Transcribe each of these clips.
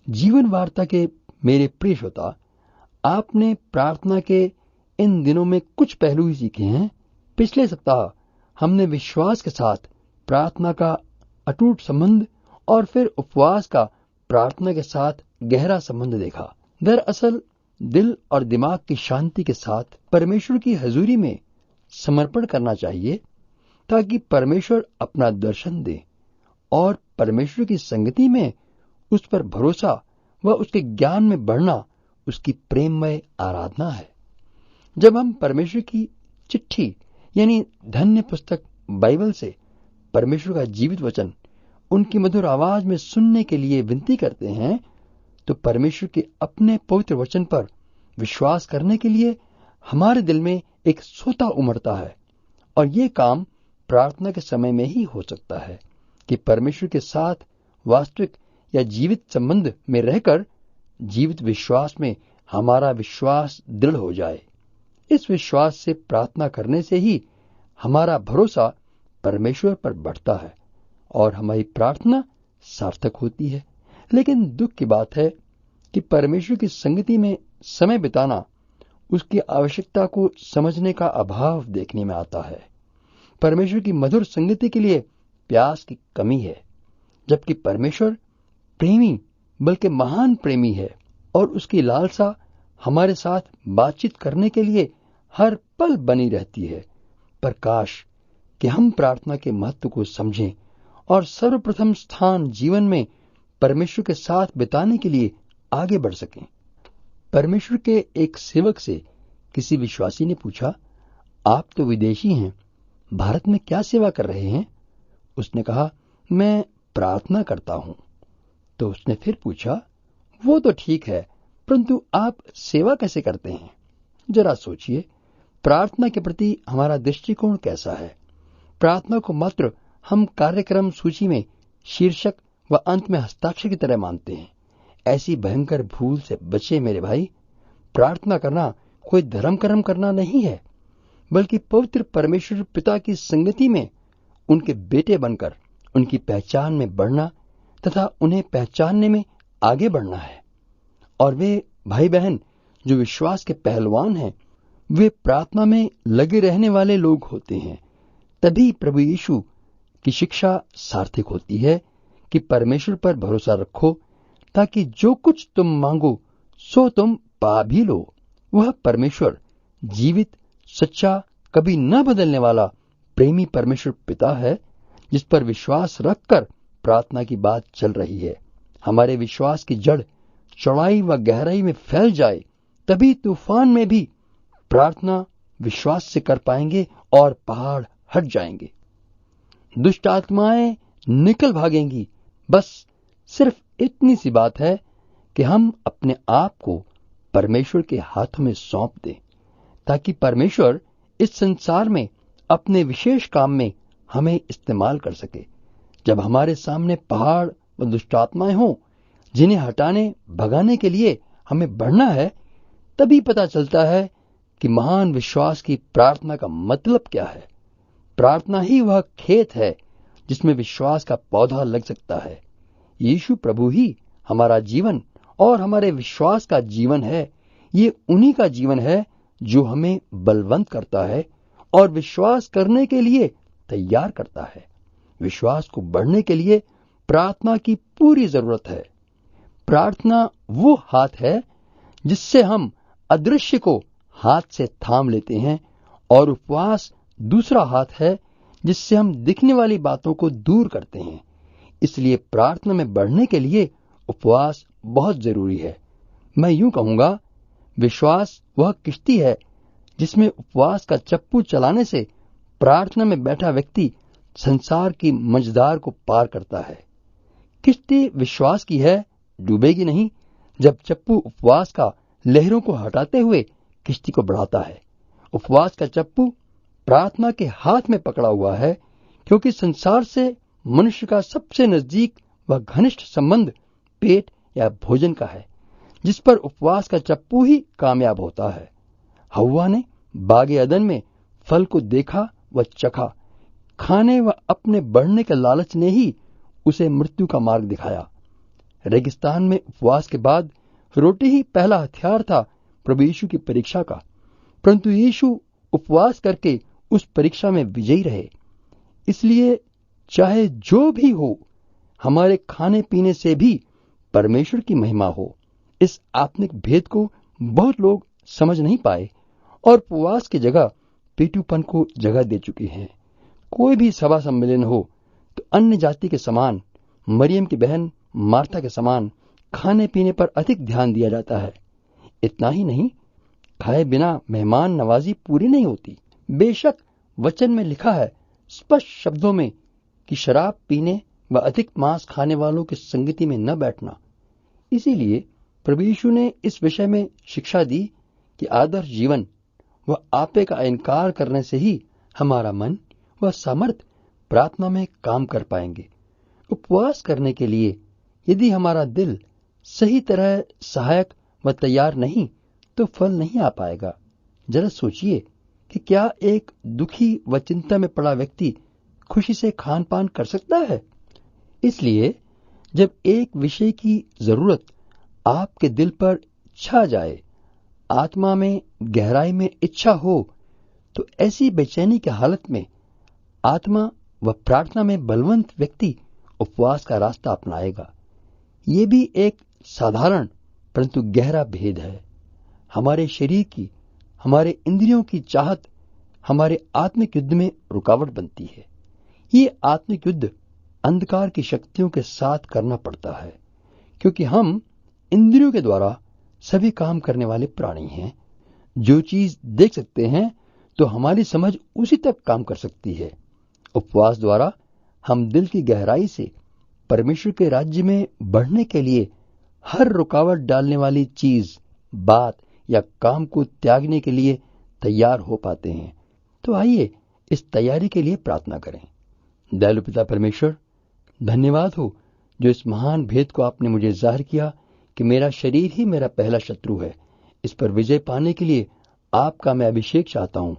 जीवन वार्ता के मेरे प्रिय श्रोता, आपने प्रार्थना के इन दिनों में कुछ पहलू ही सीखे हैं। पिछले सप्ताह हमने विश्वास के साथ प्रार्थना का अटूट संबंध और फिर उपवास का प्रार्थना के साथ गहरा संबंध देखा। दरअसल दिल और दिमाग की शांति के साथ परमेश्वर की हजूरी में समर्पण करना चाहिए, ताकि परमेश्वर अपना दर्शन दे और परमेश्वर की संगति में उस पर भरोसा व उसके ज्ञान में बढ़ना उसकी प्रेममय आराधना है। जब हम परमेश्वर की चिट्ठी यानी धन्य पुस्तक बाइबल से परमेश्वर का जीवित वचन उनकी मधुर आवाज में सुनने के लिए विनती करते हैं, तो परमेश्वर के अपने पवित्र वचन पर विश्वास करने के लिए हमारे दिल में एक सोता उमड़ता है। और ये काम प्रार्थना के समय में ही हो सकता है कि परमेश्वर के साथ वास्तविक या जीवित संबंध में रहकर जीवित विश्वास में हमारा विश्वास दृढ़ हो जाए। इस विश्वास से प्रार्थना करने से ही हमारा भरोसा परमेश्वर पर बढ़ता है और हमारी प्रार्थना सार्थक होती है। लेकिन दुख की बात है कि परमेश्वर की संगति में समय बिताना उसकी आवश्यकता को समझने का अभाव देखने में आता है। परमेश्वर की मधुर संगति के लिए प्यास की कमी है, जबकि परमेश्वर प्रेमी बल्कि महान प्रेमी है और उसकी लालसा हमारे साथ बातचीत करने के लिए हर पल बनी रहती है। पर काश कि हम प्रार्थना के महत्व को समझें और सर्वप्रथम स्थान जीवन में परमेश्वर के साथ बिताने के लिए आगे बढ़ सकें। परमेश्वर के एक सेवक से किसी विश्वासी ने पूछा, आप तो विदेशी हैं, भारत में क्या सेवा कर रहे हैं? उसने कहा, मैं प्रार्थना करता हूं। तो उसने फिर पूछा, वो तो ठीक है, परंतु आप सेवा कैसे करते हैं? जरा सोचिए, प्रार्थना के प्रति हमारा दृष्टिकोण कैसा है? प्रार्थना को मात्र हम कार्यक्रम सूची में शीर्षक व अंत में हस्ताक्षर की तरह मानते हैं। ऐसी भयंकर भूल से बचे मेरे भाई। प्रार्थना करना कोई धर्म कर्म करना नहीं है, बल्कि पवित्र परमेश्वर पिता की संगति में उनके बेटे बनकर उनकी पहचान में बढ़ना तथा उन्हें पहचानने में आगे बढ़ना है। और वे भाई बहन जो विश्वास के पहलवान हैं, वे प्रार्थना में लगे रहने वाले लोग होते हैं। तभी प्रभु यीशु की शिक्षा सार्थक होती है कि परमेश्वर पर भरोसा रखो, ताकि जो कुछ तुम मांगो सो तुम पा भी लो। वह परमेश्वर जीवित, सच्चा, कभी न बदलने वाला प्रेमी परमेश्वर पिता है, जिस पर विश्वास रखकर प्रार्थना की बात चल रही है। हमारे विश्वास की जड़ चौड़ाई व गहराई में फैल जाए, तभी तूफान में भी प्रार्थना विश्वास से कर पाएंगे और पहाड़ हट जाएंगे, दुष्ट आत्माएं निकल भागेंगी। बस सिर्फ इतनी सी बात है कि हम अपने आप को परमेश्वर के हाथों में सौंप दें, ताकि परमेश्वर इस संसार में अपने विशेष काम में हमें इस्तेमाल कर सके। जब हमारे सामने पहाड़ व दुष्ट आत्माएं हों, जिन्हें हटाने भगाने के लिए हमें बढ़ना है, तभी पता चलता है कि महान विश्वास की प्रार्थना का मतलब क्या है। प्रार्थना ही वह खेत है जिसमें विश्वास का पौधा लग सकता है। यीशु प्रभु ही हमारा जीवन और हमारे विश्वास का जीवन है। ये उन्हीं का जीवन है जो हमें बलवंत करता है और विश्वास करने के लिए तैयार करता है। विश्वास को बढ़ने के लिए प्रार्थना की पूरी जरूरत है। प्रार्थना वो हाथ है जिससे हम अदृश्य को हाथ से थाम लेते हैं, और उपवास दूसरा हाथ है जिससे हम दिखने वाली बातों को दूर करते हैं। इसलिए प्रार्थना में बढ़ने के लिए उपवास बहुत जरूरी है। मैं यूं कहूंगा, विश्वास वह किश्ती है जिसमें उपवास का चप्पू चलाने से प्रार्थना में बैठा व्यक्ति संसार की मझधार को पार करता है। किश्ती विश्वास की है, डूबेगी नहीं जब चप्पू उपवास का लहरों को हटाते हुए किश्ती को बढ़ाता है। उपवास का चप्पू प्रार्थना के हाथ में पकड़ा हुआ है, क्योंकि संसार से मनुष्य का सबसे नजदीक व घनिष्ठ संबंध पेट या भोजन का है, जिस पर उपवास का चप्पू ही कामयाब होता है। हव्वा ने बागे अदन में फल को देखा व चखा, खाने व अपने बढ़ने के लालच ने ही उसे मृत्यु का मार्ग दिखाया। रेगिस्तान में उपवास के बाद रोटी ही पहला हथियार था प्रभु यीशु की परीक्षा का, परंतु यीशु उपवास करके उस परीक्षा में विजयी रहे। इसलिए चाहे जो भी हो, हमारे खाने पीने से भी परमेश्वर की महिमा हो। इस आत्मिक भेद को बहुत लोग समझ नहीं पाए और उपवास की जगह पेटूपन को जगह दे चुके हैं। कोई भी सभा सम्मेलन हो तो अन्य जाति के समान, मरियम की बहन मार्था के समान खाने पीने पर अधिक ध्यान दिया जाता है। इतना ही नहीं, खाए बिना मेहमान नवाजी पूरी नहीं होती। बेशक वचन में लिखा है स्पष्ट शब्दों में कि शराब पीने व अधिक मांस खाने वालों की संगति में न बैठना। इसीलिए प्रभु यीशु ने इस विषय में शिक्षा दी कि आदर्श जीवन व आपे का इनकार करने से ही हमारा मन व सामर्थ प्रार्थना में काम कर पाएंगे। उपवास करने के लिए यदि हमारा दिल सही तरह सहायक व तैयार नहीं तो फल नहीं आ पाएगा। जरा सोचिए कि क्या एक दुखी व चिंता में पड़ा व्यक्ति खुशी से खान पान कर सकता है? इसलिए जब एक विषय की जरूरत आपके दिल पर छा जाए, आत्मा में गहराई में इच्छा हो, तो ऐसी बेचैनी की हालत में आत्मा व प्रार्थना में बलवंत व्यक्ति उपवास का रास्ता अपनाएगा। ये भी एक साधारण परंतु गहरा भेद है। हमारे शरीर की, हमारे इंद्रियों की चाहत हमारे आत्मिक युद्ध में रुकावट बनती है। ये आत्मिक युद्ध अंधकार की शक्तियों के साथ करना पड़ता है, क्योंकि हम इंद्रियों के द्वारा सभी काम करने वाले प्राणी हैं। जो चीज देख सकते हैं तो हमारी समझ उसी तक काम कर सकती है। उपवास द्वारा हम दिल की गहराई से परमेश्वर के राज्य में बढ़ने के लिए हर रुकावट डालने वाली चीज, बात या काम को त्यागने के लिए तैयार हो पाते हैं। तो आइए इस तैयारी के लिए प्रार्थना करें। दयालु पिता परमेश्वर, धन्यवाद हो जो इस महान भेद को आपने मुझे जाहिर किया कि मेरा शरीर ही मेरा पहला शत्रु है। इस पर विजय पाने के लिए आपका मैं अभिषेक चाहता हूं।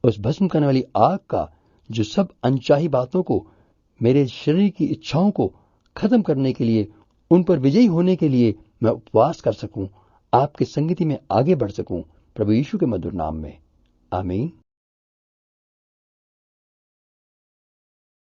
उस भस्म करने वाली आग का जो सब अनचाही बातों को, मेरे शरीर की इच्छाओं को खत्म करने के लिए, उन पर विजयी होने के लिए मैं उपवास कर सकूं, आपकी संगति में आगे बढ़ सकूं। प्रभु यीशु के मधुर नाम में, आमीन।